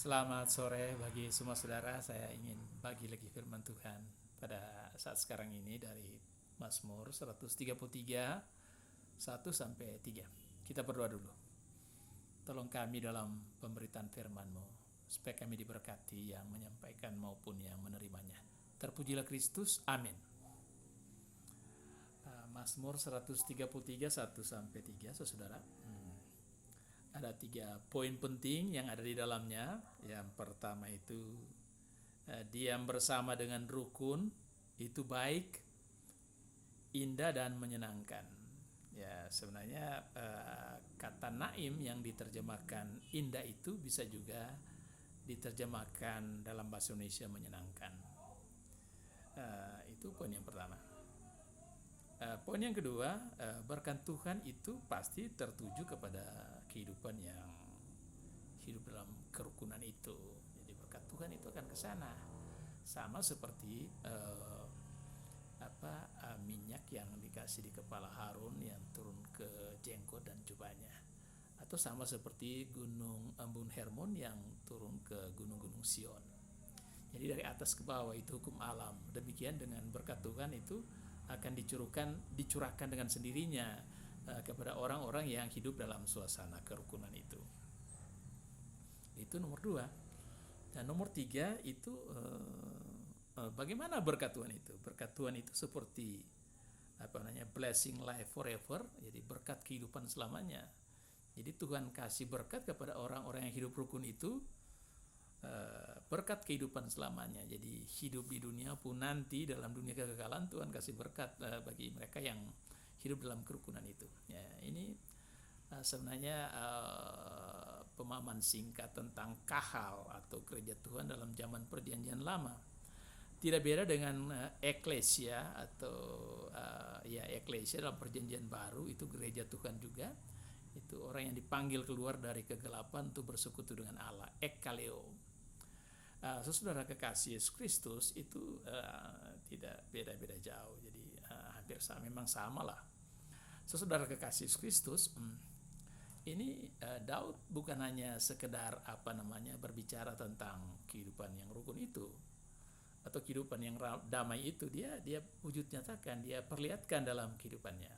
Selamat sore bagi semua saudara. Saya ingin bagi lagi firman Tuhan pada saat sekarang ini dari Mazmur 133 1 sampai 3. Kita berdoa dulu. Tolong kami dalam pemberitaan firman-Mu supaya kami diberkati yang menyampaikan maupun yang menerimanya. Terpujilah Kristus. Amin. Mazmur 133 1 sampai 3, saudara. Ada 3 poin penting yang ada di dalamnya. Yang pertama itu diam bersama dengan rukun itu baik, indah dan menyenangkan. Ya, sebenarnya kata naim yang diterjemahkan indah itu bisa juga diterjemahkan dalam bahasa Indonesia menyenangkan. Itu poin yang pertama. Poin yang kedua, berkat Tuhan itu pasti tertuju kepada kehidupan yang hidup dalam kerukunan itu. Jadi berkat Tuhan itu akan ke sana. Sama seperti minyak yang dikasih di kepala Harun yang turun ke jenggot dan jubahnya. Atau sama seperti gunung Embun Hermon yang turun ke gunung-gunung Sion. Jadi dari atas ke bawah itu hukum alam. Demikian dengan berkat Tuhan itu akan dicurahkan dengan sendirinya kepada orang-orang yang hidup dalam suasana kerukunan itu. Itu nomor 2. Dan nomor 3 itu bagaimana berkat Tuhan itu? Berkat Tuhan itu seperti blessing life forever, jadi berkat kehidupan selamanya. Jadi Tuhan kasih berkat kepada orang-orang yang hidup rukun itu, berkat kehidupan selamanya. Jadi hidup di dunia pun nanti dalam dunia kekekalan Tuhan kasih berkat bagi mereka yang hidup dalam kerukunan itu. Ya, ini sebenarnya pemahaman singkat tentang kahal atau gereja Tuhan dalam zaman perjanjian lama. Tidak beda dengan eklesia atau eklesia dalam perjanjian baru, itu gereja Tuhan juga. Itu orang yang dipanggil keluar dari kegelapan untuk bersekutu dengan Allah, ekkaleo. Saudara kekasih Yesus Kristus itu tidak beda-beda jauh, jadi hampir sama, memang sama lah. Saudara kekasih Yesus Kristus, ini Daud bukan hanya sekedar berbicara tentang kehidupan yang rukun itu atau kehidupan yang damai itu, dia wujud nyatakan, dia perlihatkan dalam kehidupannya.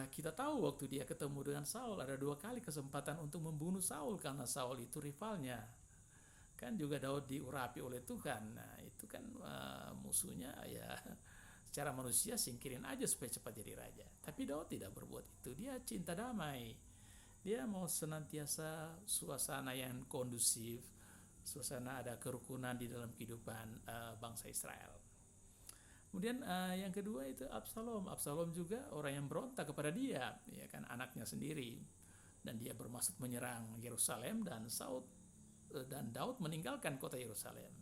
Kita tahu waktu dia ketemu dengan Saul ada 2 kali kesempatan untuk membunuh Saul karena Saul itu rivalnya. Kan juga Daud diurapi oleh Tuhan. Nah, itu kan musuhnya ya secara manusia singkirin aja supaya cepat jadi raja. Tapi Daud tidak berbuat itu. Dia cinta damai. Dia mau senantiasa suasana yang kondusif, suasana ada kerukunan di dalam kehidupan bangsa Israel. Kemudian yang kedua itu Absalom. Absalom juga orang yang berontak kepada dia, ya kan, anaknya sendiri. Dan dia bermaksud menyerang Yerusalem, dan Daud meninggalkan kota Yerusalem.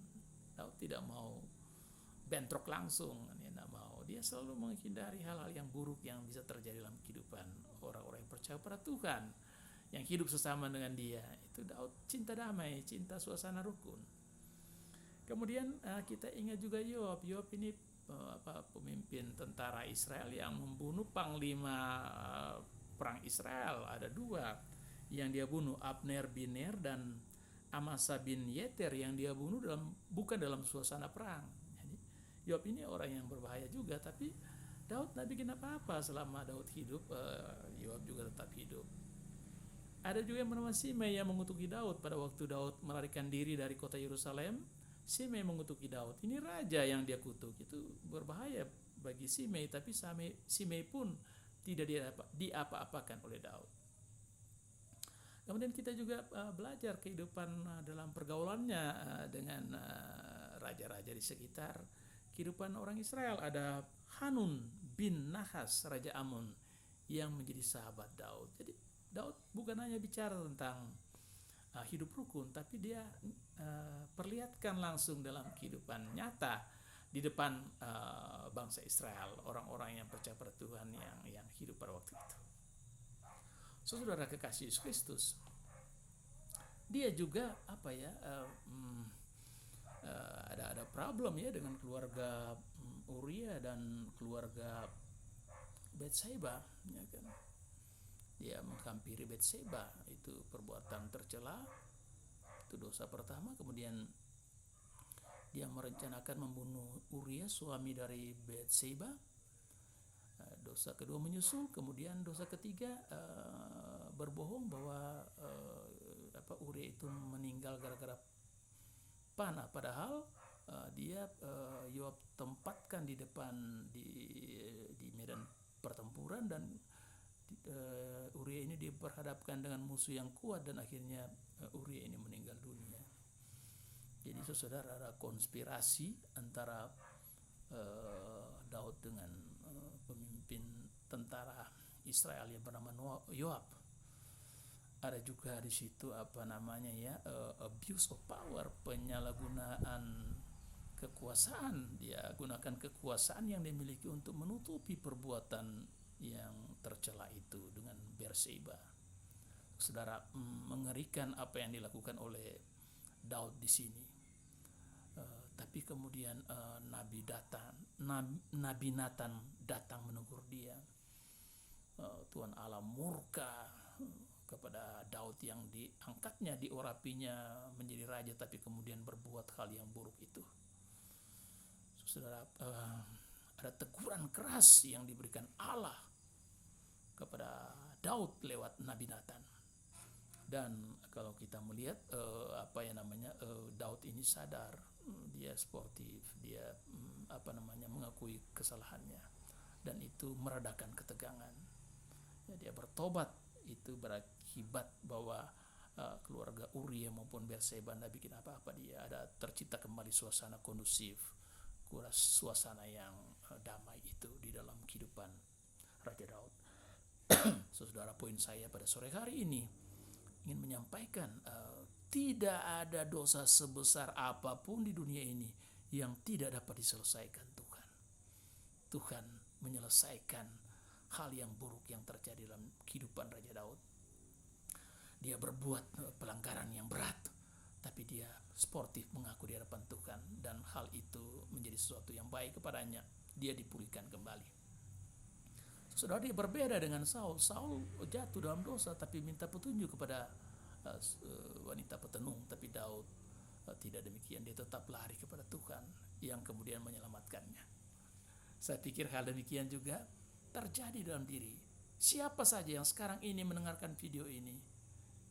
Daud tidak mau bentrok langsung, dia tidak mau. Dia selalu menghindari hal-hal yang buruk yang bisa terjadi dalam kehidupan orang-orang yang percaya pada Tuhan, yang hidup sesama dengan dia. Itu Daud cinta damai, cinta suasana rukun. Kemudian kita ingat juga Yoab. Yoab ini pemimpin tentara Israel yang membunuh panglima perang Israel. Ada 2 yang dia bunuh, Abner bin Ner dan Amasa bin Yeter, yang dia bunuh bukan dalam suasana perang. Jadi Yoab ini orang yang berbahaya juga, tapi Daud tidak bikin apa-apa selama Daud hidup. Yoab juga tetap hidup. Ada juga yang bernama Simei yang mengutuki Daud pada waktu Daud melarikan diri dari kota Yerusalem. Simei mengutuki Daud. Ini raja yang dia kutuk, itu berbahaya bagi Simei, tapi Simei pun tidak diapa-apakan oleh Daud. Kemudian kita juga belajar kehidupan dalam pergaulannya dengan raja-raja di sekitar kehidupan orang Israel. Ada Hanun bin Nahas, Raja Ammon, yang menjadi sahabat Daud. Jadi Daud bukan hanya bicara tentang hidup rukun, tapi dia perlihatkan langsung dalam kehidupan nyata di depan bangsa Israel, orang-orang yang percaya pada Tuhan yang hidup pada waktu itu. Saudara kekasih Yesus Kristus, dia juga ada problem ya dengan keluarga Uria dan keluarga Betseba, ya kan. dia menghampiri Betseba, itu perbuatan tercela, itu dosa pertama. Kemudian dia merencanakan membunuh Uria, suami dari Betseba. Dosa kedua menyusul. Kemudian dosa ketiga berbohong bahwa Uria itu meninggal gara-gara panah, padahal dia Yoab tempatkan di depan di medan pertempuran, dan Uria ini diperhadapkan dengan musuh yang kuat, dan akhirnya Uria ini meninggal dunia. Jadi saudara, ada konspirasi antara Daud dengan pemimpin tentara Israel yang bernama Yoab. Ada juga di situ abuse of power, penyalahgunaan kekuasaan. Dia gunakan kekuasaan yang dimiliki untuk menutupi perbuatan yang tercela itu dengan Berseba. Saudara, mengerikan apa yang dilakukan oleh Daud di sini. Tapi kemudian Nabi Nathan datang menegur dia. Tuhan Allah murka kepada Daud yang diangkatnya, diurapinya menjadi raja, tapi kemudian berbuat hal yang buruk itu. Saudara, ada teguran keras yang diberikan Allah kepada Daud lewat Nabi Nathan. Dan kalau kita melihat Daud ini sadar, dia sportif, dia mengakui kesalahannya, dan itu meredakan ketegangan. Ya, dia bertobat. Itu berakibat bahwa keluarga Uria maupun Berseba tidak bikin apa-apa. Dia ada tercipta kembali suasana kondusif, suasana yang damai itu di dalam kehidupan Raja Daud. Saudara, poin saya pada sore hari ini ingin menyampaikan, tidak ada dosa sebesar apapun di dunia ini yang tidak dapat diselesaikan Tuhan. Tuhan menyelesaikan hal yang buruk yang terjadi dalam kehidupan Raja Daud. Dia berbuat pelanggaran yang berat, tapi dia sportif mengaku di hadapan Tuhan, dan hal itu menjadi sesuatu yang baik kepadanya. Dia dipulihkan kembali. Saudara, dia berbeda dengan Saul. Saul jatuh dalam dosa tapi minta petunjuk kepada wanita petenung, tapi Daud tidak demikian. Dia tetap lari kepada Tuhan yang kemudian menyelamatkannya. Saya pikir hal demikian juga terjadi dalam diri siapa saja yang sekarang ini mendengarkan video ini,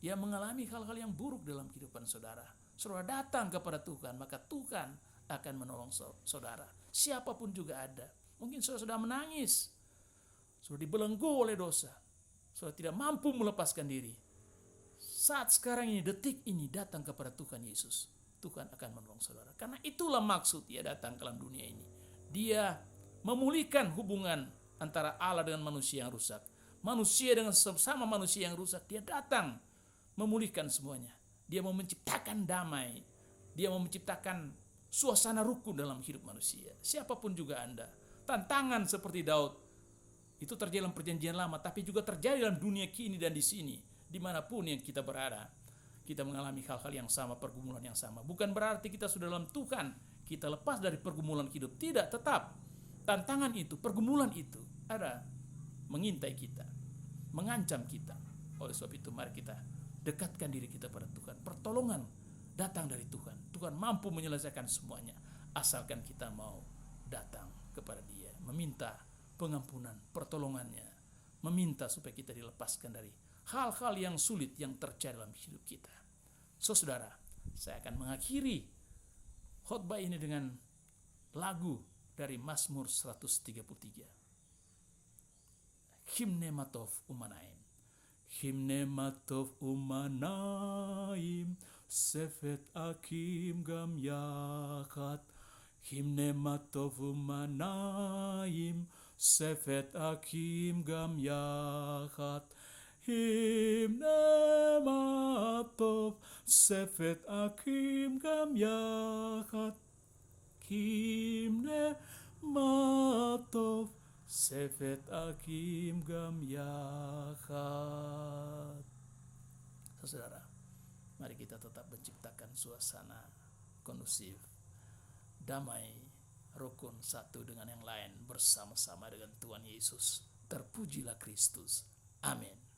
yang mengalami hal-hal yang buruk dalam kehidupan saudara. Saudara datang kepada Tuhan, maka Tuhan akan menolong saudara. Siapapun juga ada. Mungkin saudara sudah menangis, sudah dibelenggu oleh dosa, saudara tidak mampu melepaskan diri. Saat sekarang ini, detik ini, datang kepada Tuhan Yesus. Tuhan akan menolong saudara. Karena itulah maksud dia datang ke dalam dunia ini. Dia memulihkan hubungan antara Allah dengan manusia yang rusak. Manusia dengan sesama manusia yang rusak. Dia datang memulihkan semuanya. Dia mau menciptakan damai. Dia mau menciptakan suasana rukun dalam hidup manusia. Siapapun juga Anda. Tantangan seperti Daud itu terjadi dalam perjanjian lama, tapi juga terjadi dalam dunia kini dan di sini. Dimanapun yang kita berada, kita mengalami hal-hal yang sama, pergumulan yang sama. Bukan berarti kita sudah dalam Tuhan, kita lepas dari pergumulan hidup. Tidak, tetap tantangan itu, pergumulan itu ada mengintai kita, mengancam kita. Oleh sebab itu, mari kita dekatkan diri kita pada Tuhan. Pertolongan datang dari Tuhan. Tuhan mampu menyelesaikan semuanya, asalkan kita mau datang kepada Dia, meminta pengampunan, pertolongannya, meminta supaya kita dilepaskan dari hal-hal yang sulit yang terjadi dalam hidup kita. Saudara, saya akan mengakhiri khotbah ini dengan lagu dari Mazmur 133. Himne Matov Umanaim. Himne Matov Umanaim, Sefet Akim Gam Yakat. Himne Matov Umanaim, Sefet Akim Gam Yakat. Himne Matov, Sefet Akim Gam Yakat. Himne Matov, Sefet Akim Gam Yakat. Saudara, mari kita tetap menciptakan suasana kondusif, damai, rukun satu dengan yang lain, bersama-sama dengan Tuhan Yesus. Terpujilah Kristus. Amin.